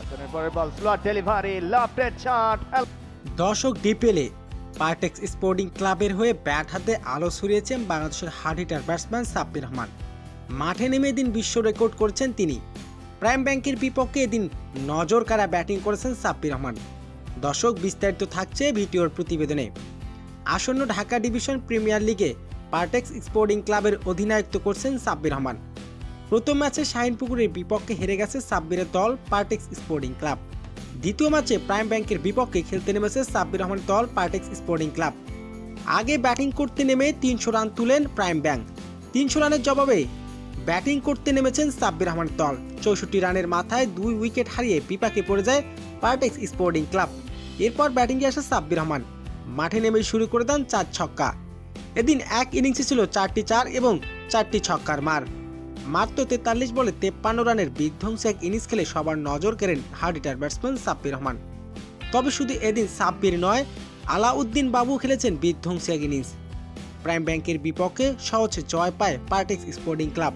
পতনের পরের বল slot delivery lofted shot. দর্শক ডিপিএলে পার্টেক্স স্পোর্টিং ক্লাবের হয়ে ব্যাট হাতে আলো ছড়িয়েছেন বাংলাদেশের hard hitter batsman Sabbir Rahman. মাঠে নেমে এদিন বিশ্ব রেকর্ড করেছেন তিনি। প্রাইম ব্যাংকের বিপক্ষে এদিন নজর কাড়া ব্যাটিং করেছেন সাব্বির রহমান। দর্শক বিস্তারিত থাকছে ভিডিওর প্রতিবেদনে। আসন্ন ঢাকা ডিভিশন প্রিমিয়ার লিগে পার্টেক্স স্পোর্টিং ক্লাবের অধিনায়কত্ব করছেন সাব্বির রহমান। প্রথম ম্যাচে শাহিনপুকুরের বিপক্ষে হেরে গেছে সাব্বিরের দল পার্টেক্স স্পোর্টিং ক্লাব। দ্বিতীয় ম্যাচে প্রাইম ব্যাংকের বিপক্ষে খেলতে নেমেছে সাব্বির রহমানের দল পার্টেক্স স্পোর্টিং ক্লাব। আগে ব্যাটিং করতে নেমে 300 রান তুলেন প্রাইম ব্যাংক। 300 রানের জবাবে ব্যাটিং করতে নেমেছেন সাব্বির রহমানের দল। 64 রানের মাথায় 2 উইকেট হারিয়ে বিপাকে পড়ে যায় পার্টেক্স স্পোর্টিং ক্লাব। এরপর ব্যাটিংয়ে আসে সাব্বির রহমান। মাঠে নেমে শুরু করে দেন 4 ছক্কা। এদিন এক ইনিংসে ছিল 4টি 4 এবং 4টি ছক্কার মার। মাত্র 43 বলে 53 রানের বিধ্বংসী এক ইনিংস খেলে সবার নজর কেড়েন hard hitter batsman Sabbir Rahman. তবে শুধু এদিন সাব্বির নয়, আলাউদ্দিন বাবু খেলেছেন বিধ্বংসী এক ইনিংস। প্রাইম ব্যাংকের বিপক্ষে সহজে জয় পায় পার্টেক্স স্পোর্টিং ক্লাব।